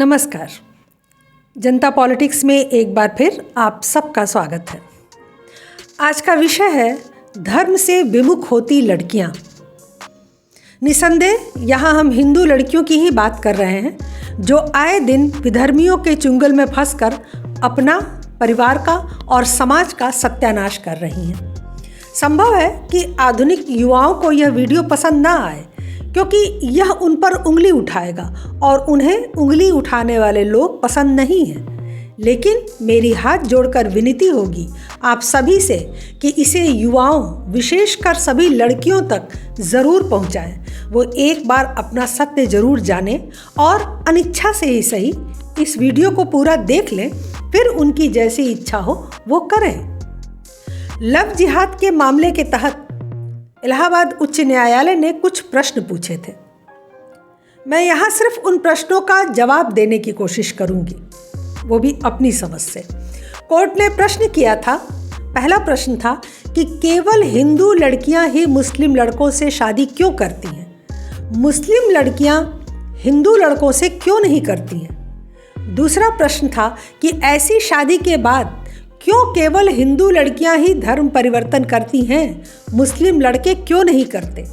नमस्कार। जनता पॉलिटिक्स में एक बार फिर आप सबका स्वागत है। आज का विषय है धर्म से विमुख होती लड़कियां। निसंदेह यहाँ हम हिंदू लड़कियों की ही बात कर रहे हैं जो आए दिन विधर्मियों के चुंगल में फंसकर अपना, परिवार का और समाज का सत्यानाश कर रही हैं। संभव है कि आधुनिक युवाओं को यह वीडियो पसंद ना आए क्योंकि यह उन पर उंगली उठाएगा और उन्हें उंगली उठाने वाले लोग पसंद नहीं हैं। लेकिन मेरी हाथ जोड़कर विनती होगी आप सभी से कि इसे युवाओं, विशेषकर सभी लड़कियों तक ज़रूर पहुंचाएं। वो एक बार अपना सत्य ज़रूर जानें और अनिच्छा से ही सही इस वीडियो को पूरा देख लें, फिर उनकी जैसी इच्छा हो वो करें। लव जिहाद के मामले के तहत इलाहाबाद उच्च न्यायालय ने कुछ प्रश्न पूछे थे। मैं यहाँ सिर्फ उन प्रश्नों का जवाब देने की कोशिश करूँगी, वो भी अपनी समझ से। कोर्ट ने प्रश्न किया था, पहला प्रश्न था कि केवल हिंदू लड़कियाँ ही मुस्लिम लड़कों से शादी क्यों करती हैं? मुस्लिम लड़कियाँ हिंदू लड़कों से क्यों नहीं करती हैं? दूसरा प्रश्न था कि ऐसी शादी के बाद क्यों केवल हिंदू लड़कियां ही धर्म परिवर्तन करती हैं, मुस्लिम लड़के क्यों नहीं करते?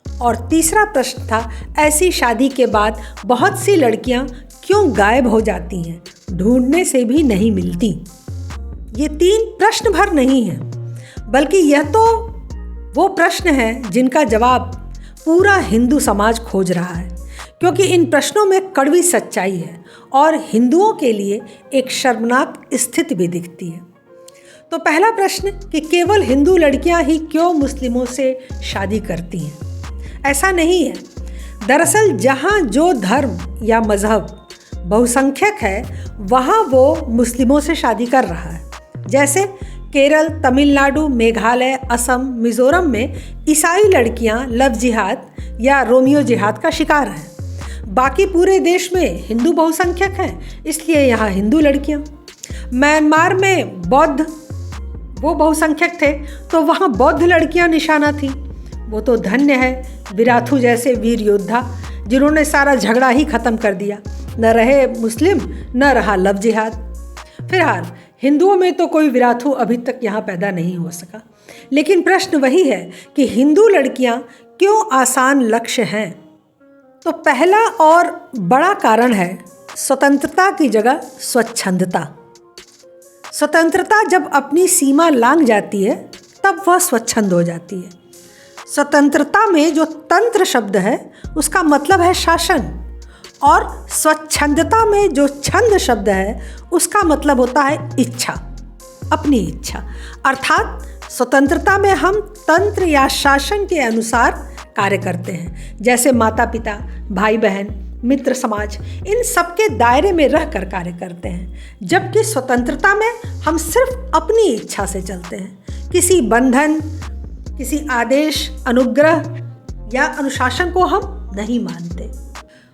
और तीसरा प्रश्न था ऐसी शादी के बाद बहुत सी लड़कियां क्यों गायब हो जाती हैं, ढूंढने से भी नहीं मिलती। ये तीन प्रश्न भर नहीं हैं, बल्कि यह तो वो प्रश्न हैं जिनका जवाब पूरा हिंदू समाज खोज रहा है, क्योंकि इन प्रश्नों में कड़वी सच्चाई है और हिंदुओं के लिए एक शर्मनाक स्थिति भी दिखती है। तो पहला प्रश्न कि केवल हिंदू लड़कियां ही क्यों मुस्लिमों से शादी करती हैं? ऐसा नहीं है। दरअसल जहां जो धर्म या मजहब बहुसंख्यक है वहां वो मुस्लिमों से शादी कर रहा है। जैसे केरल, तमिलनाडु, मेघालय, असम, मिजोरम में ईसाई लड़कियां लव जिहाद या रोमियो जिहाद का शिकार हैं। बाकी पूरे देश में हिंदू बहुसंख्यक हैं, इसलिए यहाँ हिंदू लड़कियाँ। म्यांमार में बौद्ध वो बहुसंख्यक थे तो वहाँ बौद्ध लड़कियाँ निशाना थी। वो तो धन्य है विराथू जैसे वीर योद्धा जिन्होंने सारा झगड़ा ही ख़त्म कर दिया। न रहे मुस्लिम, न रहा लव जिहाद। फिलहाल हिंदुओं में तो कोई विराथू अभी तक यहाँ पैदा नहीं हो सका। लेकिन प्रश्न वही है कि हिंदू लड़कियाँ क्यों आसान लक्ष्य हैं? तो पहला और बड़ा कारण है स्वतंत्रता की जगह स्वच्छंदता। स्वतंत्रता जब अपनी सीमा लांघ जाती है तब वह स्वच्छंद हो जाती है। स्वतंत्रता में जो तंत्र शब्द है उसका मतलब है शासन, और स्वच्छंदता में जो छंद शब्द है उसका मतलब होता है इच्छा, अपनी इच्छा। अर्थात स्वतंत्रता में हम तंत्र या शासन के अनुसार कार्य करते हैं, जैसे माता पिता, भाई बहन, मित्र समाज, इन सबके दायरे में रहकर कार्य करते हैं। जबकि स्वतंत्रता में हम सिर्फ अपनी इच्छा से चलते हैं, किसी बंधन, किसी आदेश, अनुग्रह या अनुशासन को हम नहीं मानते।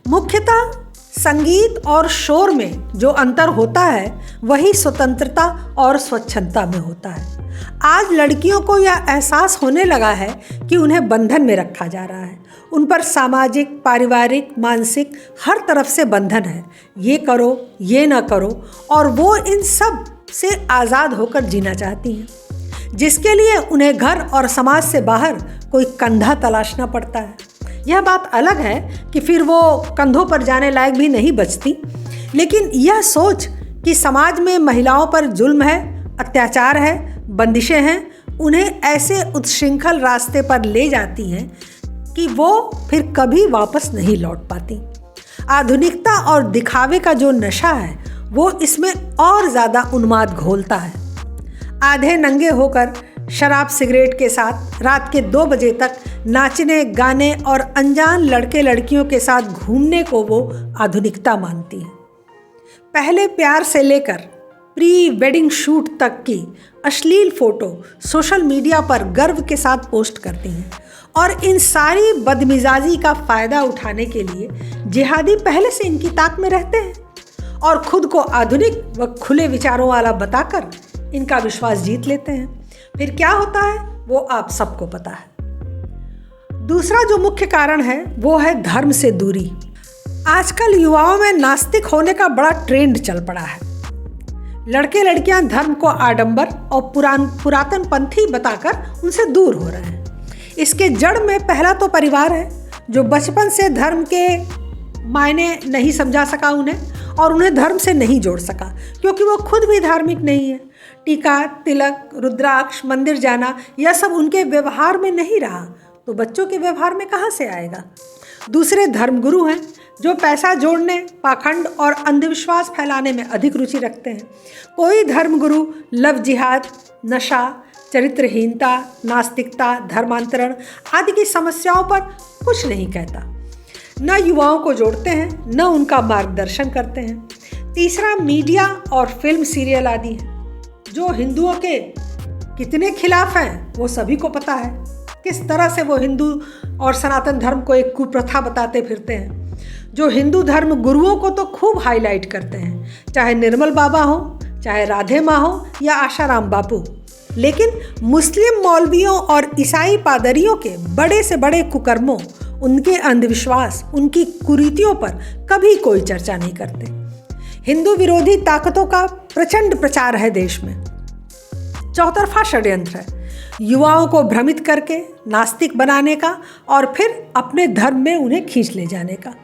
मुख्यतः संगीत और शोर में जो अंतर होता है वही स्वतंत्रता और स्वच्छंदता में होता है। आज लड़कियों को यह एहसास होने लगा है कि उन्हें बंधन में रखा जा रहा है। उन पर सामाजिक, पारिवारिक, मानसिक हर तरफ से बंधन है। ये करो, ये ना करो, और वो इन सब से आज़ाद होकर जीना चाहती हैं, जिसके लिए उन्हें घर और समाज से बाहर कोई कंधा तलाशना पड़ता है। यह बात अलग है कि फिर वो कंधों पर जाने लायक भी नहीं बचती, लेकिन यह सोच कि समाज में महिलाओं पर जुल्म है, अत्याचार है, बंदिशें हैं, उन्हें ऐसे उच्छृंखल रास्ते पर ले जाती हैं कि वो फिर कभी वापस नहीं लौट पाती। आधुनिकता और दिखावे का जो नशा है वो इसमें और ज़्यादा उन्माद घोलता है। आधे नंगे होकर शराब सिगरेट के साथ रात के 2 बजे तक नाचने, गाने और अनजान लड़के लड़कियों के साथ घूमने को वो आधुनिकता मानती है। पहले प्यार से लेकर प्री वेडिंग शूट तक की अश्लील फ़ोटो सोशल मीडिया पर गर्व के साथ पोस्ट करती हैं, और इन सारी बदमिजाजी का फ़ायदा उठाने के लिए जिहादी पहले से इनकी ताक में रहते हैं और ख़ुद को आधुनिक व खुले विचारों वाला बताकर इनका विश्वास जीत लेते हैं। फिर क्या होता है वो आप सबको पता है। दूसरा जो मुख्य कारण है वो है धर्म से दूरी। आजकल युवाओं में नास्तिक होने का बड़ा ट्रेंड चल पड़ा है। लड़के लड़कियां धर्म को आडंबर और पुरातन पंथी बताकर उनसे दूर हो रहे हैं। इसके जड़ में पहला तो परिवार है, जो बचपन से धर्म के मायने नहीं समझा सका उन्हें और उन्हें धर्म से नहीं जोड़ सका, क्योंकि वो खुद भी धार्मिक नहीं है। टीका, तिलक, रुद्राक्ष, मंदिर जाना, यह सब उनके व्यवहार में नहीं रहा, तो बच्चों के व्यवहार में कहाँ से आएगा। दूसरे धर्मगुरु हैं, जो पैसा जोड़ने, पाखंड और अंधविश्वास फैलाने में अधिक रुचि रखते हैं। कोई धर्मगुरु लव जिहाद, नशा, चरित्रहीनता, नास्तिकता, धर्मांतरण आदि की समस्याओं पर कुछ नहीं कहता। न युवाओं को जोड़ते हैं, न उनका मार्गदर्शन करते हैं। तीसरा मीडिया और फिल्म सीरियल आदि है, जो हिंदुओं के कितने खिलाफ हैं वो सभी को पता है। किस तरह से वो हिंदू और सनातन धर्म को एक कुप्रथा बताते फिरते हैं, जो हिंदू धर्म गुरुओं को तो खूब हाईलाइट करते हैं, चाहे निर्मल बाबा हो, चाहे राधे माँ हो या आशाराम बापू। लेकिन मुस्लिम मौलवियों और ईसाई पादरियों के बड़े से बड़े कुकर्मों, उनके अंधविश्वास, उनकी कुरीतियों पर कभी कोई चर्चा नहीं करते। हिंदू विरोधी ताकतों का प्रचंड प्रचार है देश में। चौतरफा षड्यंत्र है, युवाओं को भ्रमित करके नास्तिक बनाने का और फिर अपने धर्म में उन्हें खींच ले जाने का।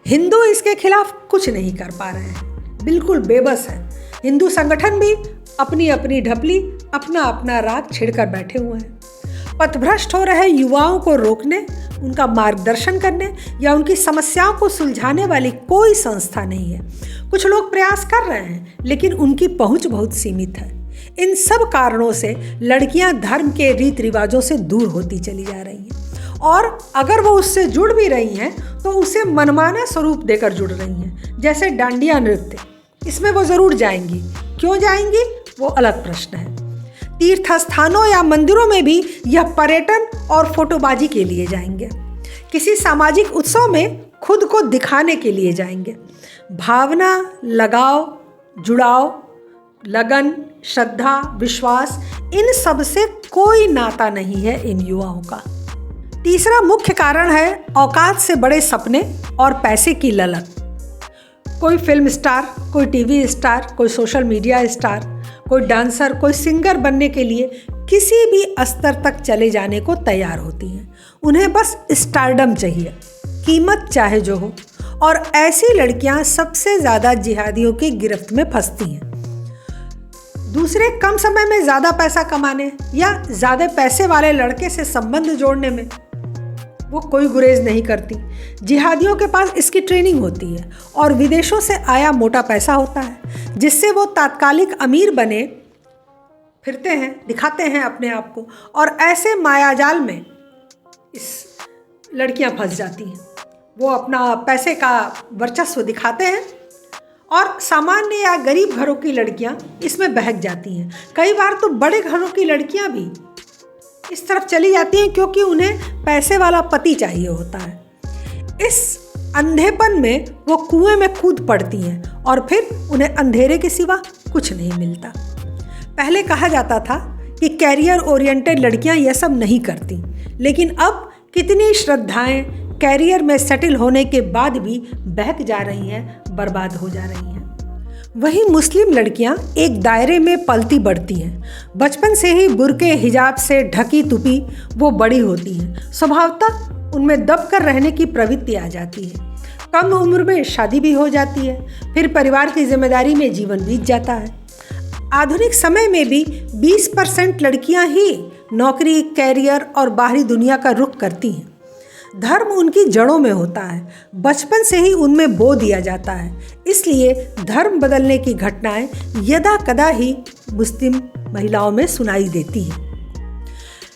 हिंदू इसके खिलाफ कुछ नहीं कर पा रहे हैं, बिल्कुल बेबस है। हिंदू संगठन भी अपनी अपनी ढपली, अपना अपना राग छिड़कर बैठे हुए हैं। पथभ्रष्ट हो रहे युवाओं को रोकने, उनका मार्गदर्शन करने या उनकी समस्याओं को सुलझाने वाली कोई संस्था नहीं है। कुछ लोग प्रयास कर रहे हैं, लेकिन उनकी पहुंच बहुत सीमित है। इन सब कारणों से लड़कियां धर्म के रीति रिवाजों से दूर होती चली जा रही हैं, और अगर वो उससे जुड़ भी रही हैं तो उसे मनमाना स्वरूप देकर जुड़ रही हैं। जैसे डांडिया नृत्य, इसमें वो ज़रूर जाएंगी, क्यों जाएंगी वो अलग प्रश्न है। तीर्थ स्थानों या मंदिरों में भी यह पर्यटन और फोटोबाजी के लिए जाएंगे। किसी सामाजिक उत्सव में खुद को दिखाने के लिए जाएंगे। भावना, लगाव, जुड़ाव, लगन, श्रद्धा, विश्वास, इन सब से कोई नाता नहीं है इन युवाओं का। तीसरा मुख्य कारण है औकात से बड़े सपने और पैसे की ललक। कोई फिल्म स्टार, कोई टीवी स्टार, कोई सोशल मीडिया स्टार, कोई डांसर, कोई सिंगर बनने के लिए किसी भी स्तर तक चले जाने को तैयार होती हैं। उन्हें बस स्टारडम चाहिए, कीमत चाहे जो हो। और ऐसी लड़कियां सबसे ज़्यादा जिहादियों की गिरफ्त में फंसती हैं। दूसरे कम समय में ज़्यादा पैसा कमाने या ज़्यादा पैसे वाले लड़के से संबंध जोड़ने में वो कोई गुरेज नहीं करती। जिहादियों के पास इसकी ट्रेनिंग होती है और विदेशों से आया मोटा पैसा होता है, जिससे वो तात्कालिक अमीर बने फिरते हैं, दिखाते हैं अपने आप को, और ऐसे मायाजाल में इस लड़कियां फंस जाती हैं। वो अपना पैसे का वर्चस्व दिखाते हैं और सामान्य या गरीब घरों की लड़कियां इसमें बहक जाती हैं। कई बार तो बड़े घरों की लड़कियां भी इस तरफ चली जाती हैं, क्योंकि उन्हें पैसे वाला पति चाहिए होता है। इस अंधेपन में वो कुएं में कूद पड़ती हैं और फिर उन्हें अंधेरे के सिवा कुछ नहीं मिलता। पहले कहा जाता था कि कैरियर ओरिएंटेड लड़कियां यह सब नहीं करती, लेकिन अब कितनी श्रद्धाएं कैरियर में सेटल होने के बाद भी बहक जा रही हैं, बर्बाद हो जा रही हैं। वहीं मुस्लिम लड़कियां एक दायरे में पलती बढ़ती हैं। बचपन से ही बुर्के, हिजाब से ढकी तुपी वो बड़ी होती हैं। स्वभावतः उनमें दबकर रहने की प्रवृत्ति आ जाती है। कम उम्र में शादी भी हो जाती है, फिर परिवार की जिम्मेदारी में जीवन बीत जाता है। आधुनिक समय में भी 20% लड़कियां ही नौकरी, कैरियर और बाहरी दुनिया का रुख करती हैं। धर्म उनकी जड़ों में होता है, बचपन से ही उनमें बो दिया जाता है। इसलिए धर्म बदलने की घटनाएं यदा कदा ही मुस्लिम महिलाओं में सुनाई देती हैं।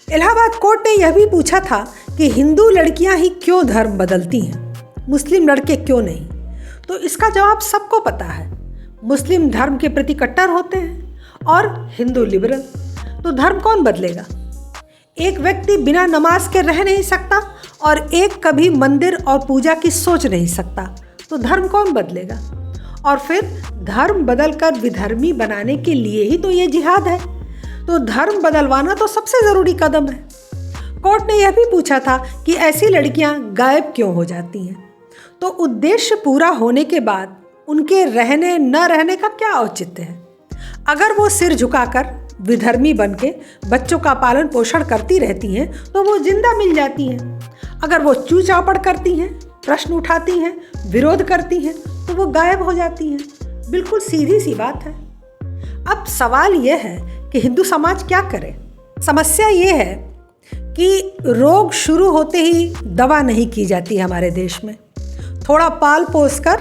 इलाहाबाद कोर्ट ने यह भी पूछा था कि हिंदू लड़कियां ही क्यों धर्म बदलती हैं, मुस्लिम लड़के क्यों नहीं। तो इसका जवाब सबको पता है। मुस्लिम धर्म के प्रति कट्टर होते हैं और हिंदू लिबरल। तो धर्म कौन बदलेगा? एक व्यक्ति बिना नमाज के रह नहीं सकता और एक कभी मंदिर और पूजा की सोच नहीं सकता, तो धर्म कौन बदलेगा? और फिर धर्म बदलकर विधर्मी बनाने के लिए ही तो ये जिहाद है। तो धर्म बदलवाना तो सबसे ज़रूरी कदम है। कोर्ट ने यह भी पूछा था कि ऐसी लड़कियां गायब क्यों हो जाती हैं। तो उद्देश्य पूरा होने के बाद उनके रहने न रहने का क्या औचित्य है? अगर वो सिर झुकाकर विधर्मी बनके बच्चों का पालन पोषण करती रहती हैं तो वो जिंदा मिल जाती हैं। अगर वो चू चापड़ करती हैं, प्रश्न उठाती हैं, विरोध करती हैं तो वो गायब हो जाती हैं। बिल्कुल सीधी सी बात है। अब सवाल यह है कि हिंदू समाज क्या करे? समस्या ये है कि रोग शुरू होते ही दवा नहीं की जाती है हमारे देश में। थोड़ा पाल पोस कर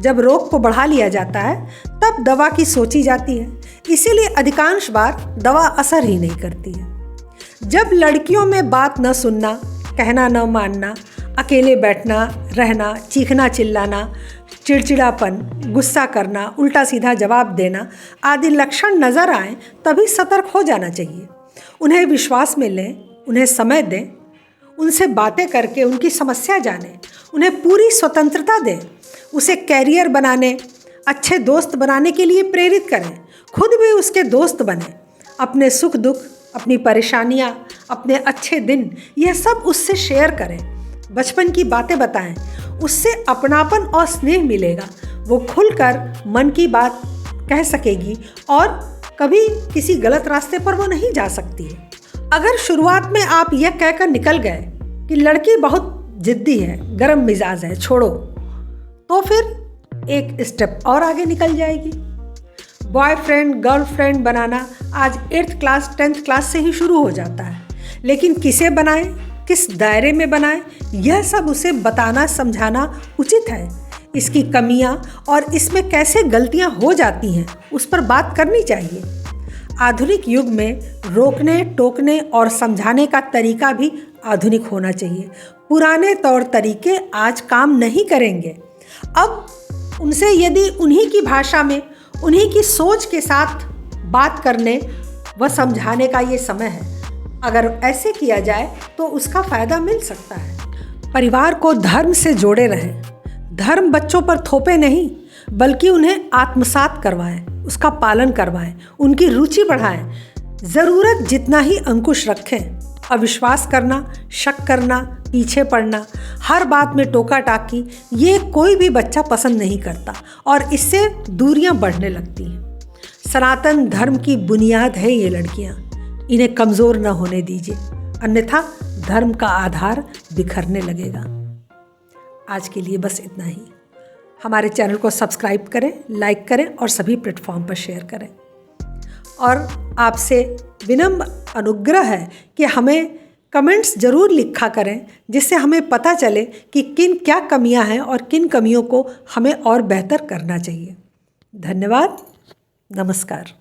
जब रोग को बढ़ा लिया जाता है तब दवा की सोची जाती है। इसीलिए अधिकांश बार दवा असर ही नहीं करती है। जब लड़कियों में बात न सुनना, कहना न मानना, अकेले बैठना रहना, चीखना चिल्लाना, चिड़चिड़ापन, गुस्सा करना, उल्टा सीधा जवाब देना आदि लक्षण नज़र आएं तभी सतर्क हो जाना चाहिए। उन्हें विश्वास में लें, उन्हें समय दें, उनसे बातें करके उनकी समस्या जानें, उन्हें पूरी स्वतंत्रता दें, उसे कैरियर बनाने, अच्छे दोस्त बनाने के लिए प्रेरित करें, खुद भी उसके दोस्त बने, अपने सुख दुख, अपनी परेशानियाँ, अपने अच्छे दिन यह सब उससे शेयर करें, बचपन की बातें बताएं, उससे अपनापन और स्नेह मिलेगा। वो खुलकर मन की बात कह सकेगी और कभी किसी गलत रास्ते पर वो नहीं जा सकती है। अगर शुरुआत में आप यह कहकर निकल गए कि लड़की बहुत जिद्दी है, गर्म मिजाज है, छोड़ो, तो फिर एक स्टेप और आगे निकल जाएगी। बॉयफ्रेंड गर्लफ्रेंड बनाना आज 8th क्लास 10th क्लास से ही शुरू हो जाता है। लेकिन किसे बनाएं, किस दायरे में बनाएं, यह सब उसे बताना समझाना उचित है। इसकी कमियां और इसमें कैसे गलतियां हो जाती हैं उस पर बात करनी चाहिए। आधुनिक युग में रोकने, टोकने और समझाने का तरीका भी आधुनिक होना चाहिए। पुराने तौर तरीके आज काम नहीं करेंगे। अब उनसे यदि उन्हीं की भाषा में, उन्हीं की सोच के साथ बात करने व समझाने का ये समय है। अगर ऐसे किया जाए तो उसका फ़ायदा मिल सकता है। परिवार को धर्म से जोड़े रहें। धर्म बच्चों पर थोपे नहीं, बल्कि उन्हें आत्मसात करवाएं, उसका पालन करवाएं, उनकी रुचि बढ़ाएं। ज़रूरत जितना ही अंकुश रखें। अविश्वास करना, शक करना, पीछे पड़ना, हर बात में टोका टाकी, ये कोई भी बच्चा पसंद नहीं करता और इससे दूरियां बढ़ने लगती हैं। सनातन धर्म की बुनियाद है ये लड़कियां, इन्हें कमज़ोर न होने दीजिए, अन्यथा धर्म का आधार बिखरने लगेगा। आज के लिए बस इतना ही। हमारे चैनल को सब्सक्राइब करें, लाइक करें और सभी प्लेटफॉर्म पर शेयर करें। और आपसे विनम्र अनुग्रह है कि हमें कमेंट्स ज़रूर लिखा करें, जिससे हमें पता चले कि क्या कमियां हैं और किन कमियों को हमें और बेहतर करना चाहिए। धन्यवाद। नमस्कार।